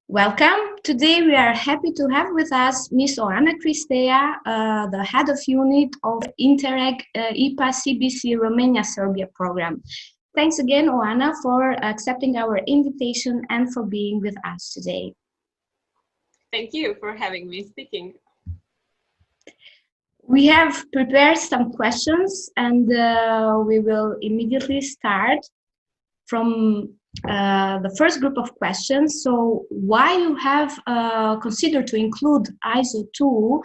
Welcome. Today we are happy to have with us Ms. Oana Cristea, the head of unit of Interreg IPA CBC Romania-Serbia program. Thanks again, Oana, for accepting our invitation and for being with us today. Thank you for having me speaking. We have prepared some questions and we will immediately start from the first group of questions. So why you have considered to include ISO2,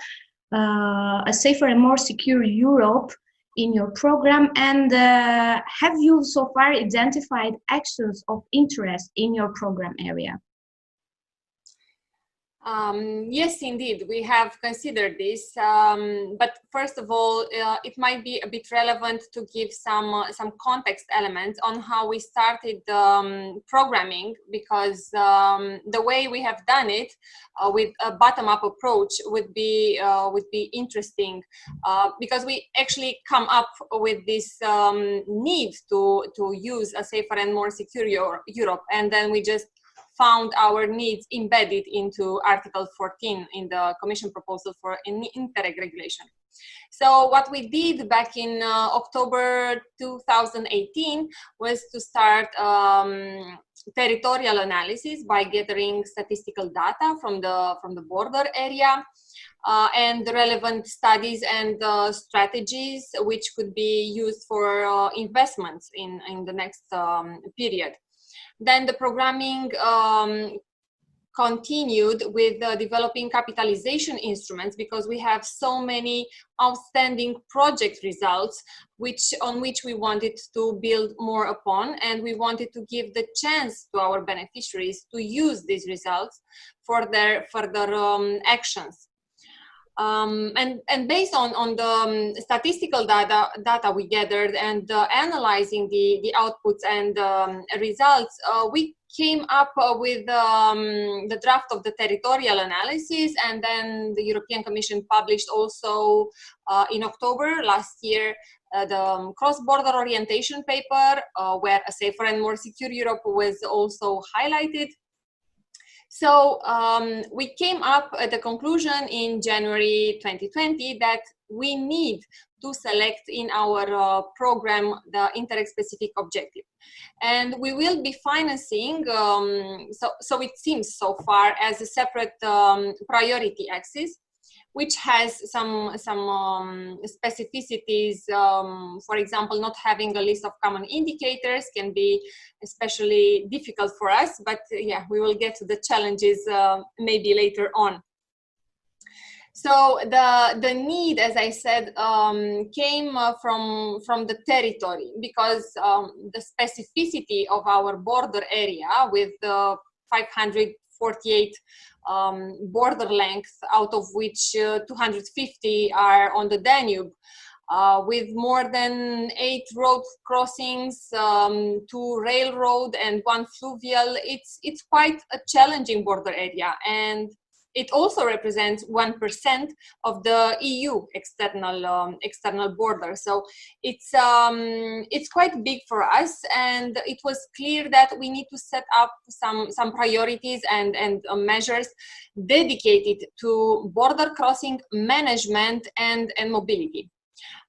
a safer and more secure Europe, in your program, and have you so far identified actions of interest in your program area? Yes, indeed, we have considered this, but first of all, it might be a bit relevant to give some context elements on how we started programming, because the way we have done it with a bottom-up approach would be interesting, because we actually come up with this need to use a safer and more secure Europe, and then we just found our needs embedded into Article 14 in the Commission proposal for an Interreg regulation. So what we did back in October 2018 was to start territorial analysis by gathering statistical data from the border area and the relevant studies and strategies which could be used for investments in the next period. Then the programming continued with developing capitalization instruments, because we have so many outstanding project results on which we wanted to build more upon, and we wanted to give the chance to our beneficiaries to use these results for their further actions. And based on the statistical data we gathered and analyzing the outputs and results, we came up with the draft of the territorial analysis, and then the European Commission published also in October last year the cross-border orientation paper, where a safer and more secure Europe was also highlighted. So we came up at the conclusion in January 2020 that we need to select in our program the Interreg specific objective. And we will be financing, so it seems so far, as a separate priority axis, which has some specificities. For example, not having a list of common indicators can be especially difficult for us, but yeah, we will get to the challenges maybe later on. So the need, as I said, came from the territory, because the specificity of our border area with 548 border length, out of which 250 are on the Danube, with more than 8 road crossings, 2 railroad and 1 fluvial. It's quite a challenging border area, and it also represents 1% of the EU external border. So it's quite big for us, and it was clear that we need to set up some priorities and measures dedicated to border crossing management and mobility.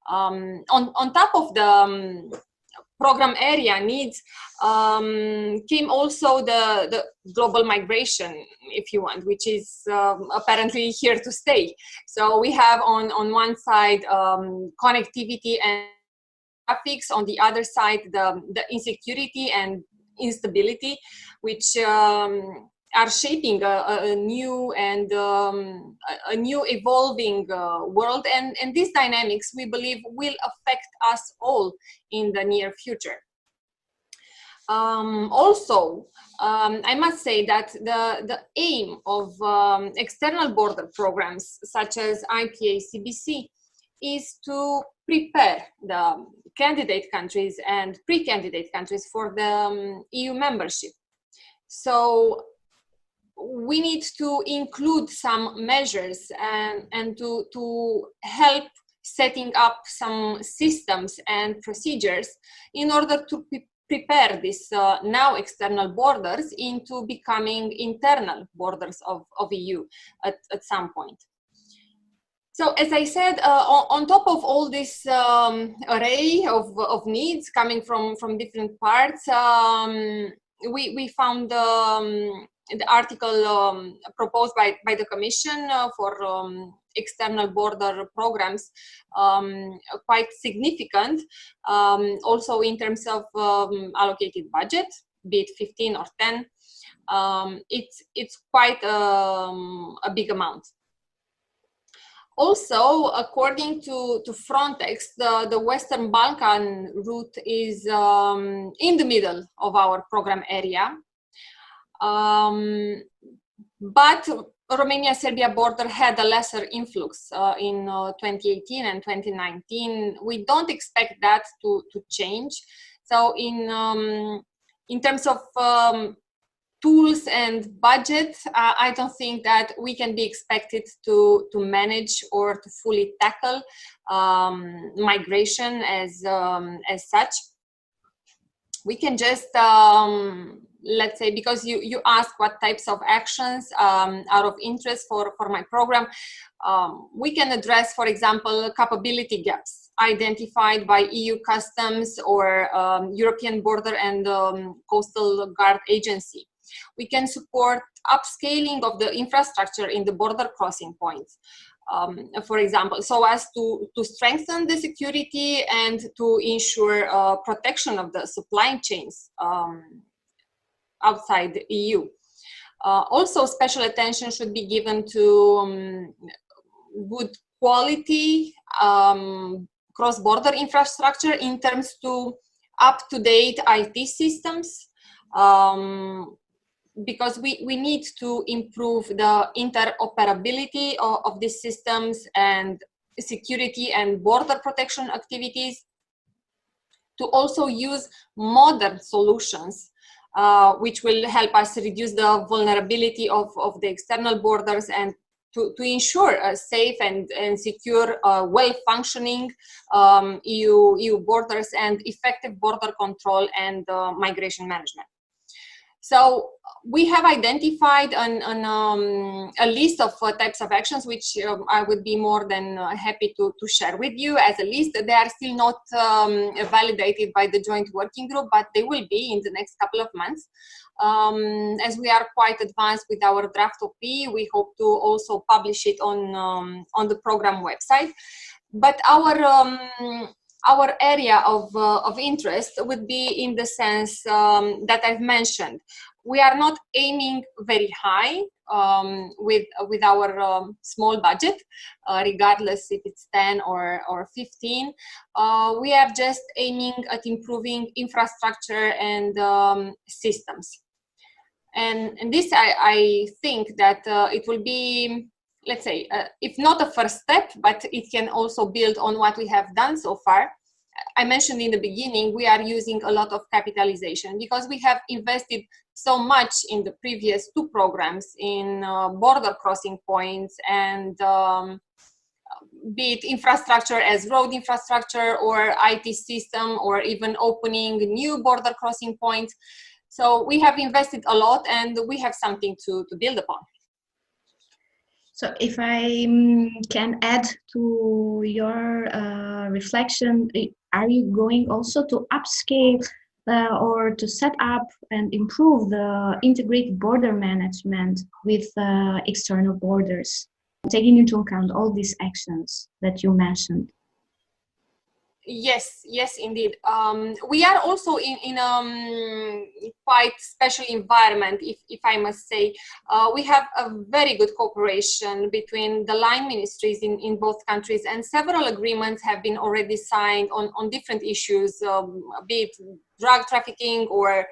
On top of the program area needs came also the global migration, if you want, which is apparently here to stay. So we have on one side connectivity and traffics, on the other side the insecurity and instability, which are shaping a new and a new evolving world, and these dynamics, we believe, will affect us all in the near future. Also, I must say that the aim of external border programs such as IPA CBC is to prepare the candidate countries and pre-candidate countries for the EU membership. So we need to include some measures and to help setting up some systems and procedures in order to prepare these now external borders into becoming internal borders of EU at some point. So as I said, on top of all this array of needs coming from different parts, we found the article proposed by the Commission for external border programs quite significant, also in terms of allocated budget, be it 15 or 10. It's quite a big amount. Also, according to Frontex, the Western Balkan route is in the middle of our program area. But Romania-Serbia border had a lesser influx in 2018 and 2019. We don't expect that to change. So in terms of tools and budget, I don't think that we can be expected to manage or to fully tackle migration as such. We can just, let's say, because you asked what types of actions are of interest for my program, we can address, for example, capability gaps identified by EU Customs or European Border and Coastal Guard Agency. We can support upscaling of the infrastructure in the border crossing points, for example, so as to strengthen the security and to ensure protection of the supply chains outside the EU. Also, special attention should be given to good quality cross-border infrastructure in terms to up-to-date IT systems, because we need to improve the interoperability of these systems and security and border protection activities, to also use modern solutions which will help us reduce the vulnerability of the external borders and to ensure a safe and secure, well-functioning EU borders and effective border control and migration management. So we have identified a list of types of actions, which I would be more than happy to share with you as a list. They are still not validated by the joint working group, but they will be in the next couple of months. As we are quite advanced with our draft OP, we hope to also publish it on the program website. But our area of interest would be in the sense that I've mentioned. We are not aiming very high with our small budget, regardless if it's 10 or 15. We are just aiming at improving infrastructure and systems. And this, I think that it will be, let's say, if not a first step, but it can also build on what we have done so far. I mentioned in the beginning, we are using a lot of capitalization because we have invested so much in the previous two programs in border crossing points and be it infrastructure as road infrastructure or IT system or even opening new border crossing points. So we have invested a lot and we have something to build upon. So if I can add to your reflection, are you going also to upscale or to set up and improve the integrated border management with external borders, taking into account all these actions that you mentioned? Yes, indeed. We are also in a quite special environment, if I must say. We have a very good cooperation between the line ministries in both countries, and several agreements have been already signed on different issues, be it drug trafficking or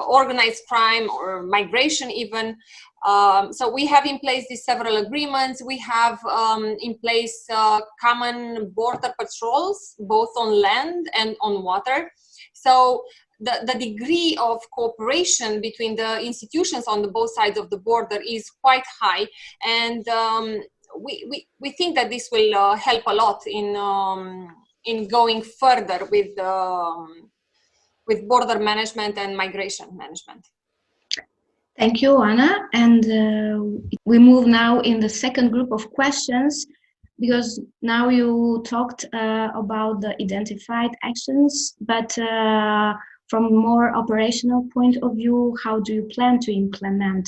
organized crime or migration even. So we have in place these several agreements. We have in place common border patrols, both on land and on water. So the degree of cooperation between the institutions on the both sides of the border is quite high. And we think that this will help a lot in going further with with border management and migration management. Thank you, Oana. And we move now in the second group of questions, because now you talked about the identified actions, but from more operational point of view, how do you plan to implement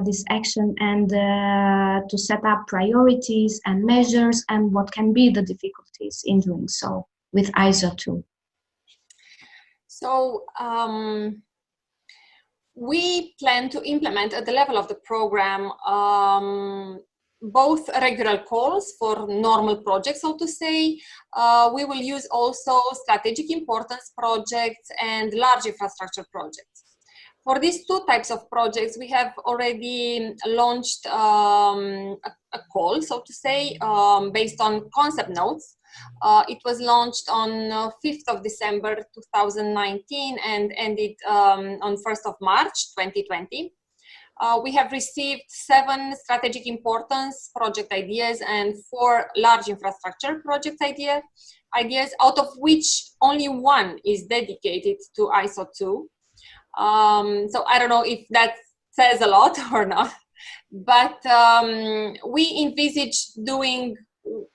this action and to set up priorities and measures, and what can be the difficulties in doing so with ISO2? So we plan to implement at the level of the program both regular calls for normal projects, so to say. We will use also strategic importance projects and large infrastructure projects. For these two types of projects, we have already launched a call, so to say, based on concept notes. It was launched on 5th of December 2019 and ended on 1st of March 2020. We have received 7 strategic importance project ideas and 4 large infrastructure project ideas, out of which only 1 is dedicated to ISO2. So I don't know if that says a lot or not, but we envisage doing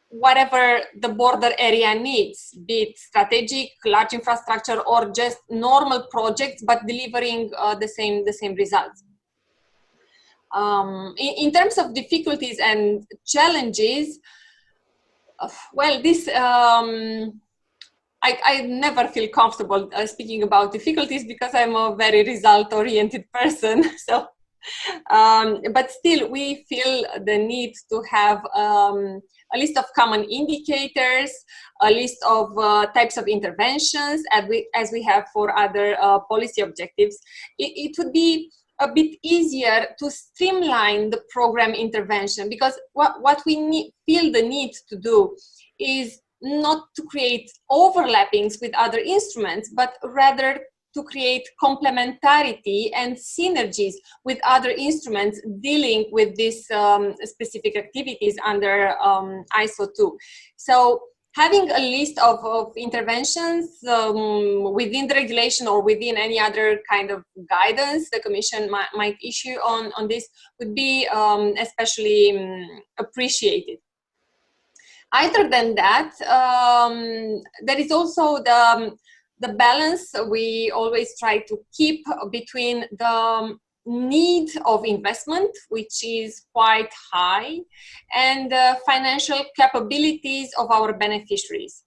whatever the border area needs, be it strategic, large infrastructure, or just normal projects, but delivering the same results. In terms of difficulties and challenges, well, this I never feel comfortable speaking about difficulties because I'm a very result-oriented person. So, but still, we feel the need to have a list of common indicators, a list of types of interventions, as we have for other policy objectives. It would be a bit easier to streamline the program intervention, because what we feel the need to do is not to create overlappings with other instruments, but rather to create complementarity and synergies with other instruments dealing with these specific activities under ISO2. So having a list of interventions within the regulation or within any other kind of guidance the Commission might issue on this would be especially appreciated. Other than that, there is also the balance we always try to keep between the need of investment, which is quite high, and the financial capabilities of our beneficiaries.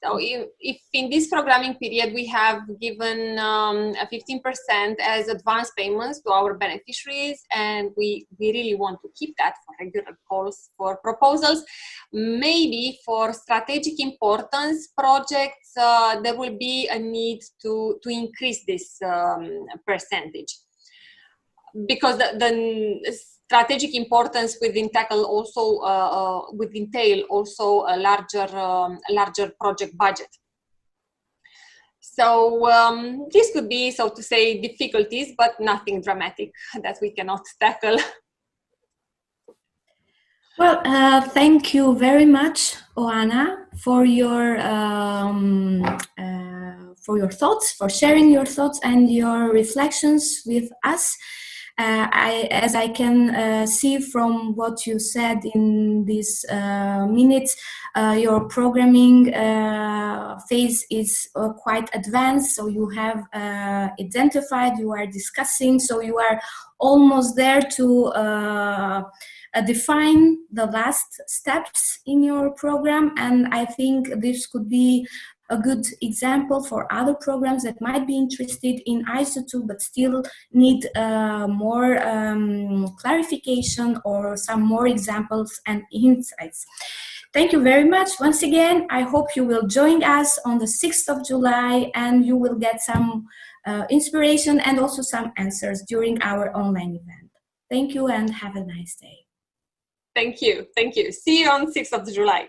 So if in this programming period we have given 15% as advance payments to our beneficiaries, and we really want to keep that for regular calls for proposals, maybe for strategic importance projects there will be a need to increase this percentage, because the strategic importance would entail also a larger project budget. So this could be, so to say, difficulties, but nothing dramatic that we cannot tackle. Well, thank you very much, Oana, for your thoughts, for sharing your thoughts and your reflections with us. As I can see from what you said in these minutes, your programming phase is quite advanced, so you have identified, you are discussing, so you are almost there to define the last steps in your program, and I think this could be a good example for other programs that might be interested in ISO2 but still need more clarification or some more examples and insights. Thank you very much once again. I hope you will join us on the 6th of July and you will get some inspiration and also some answers during our online event. Thank you and have a nice day. Thank you. Thank you. See you on 6th of July.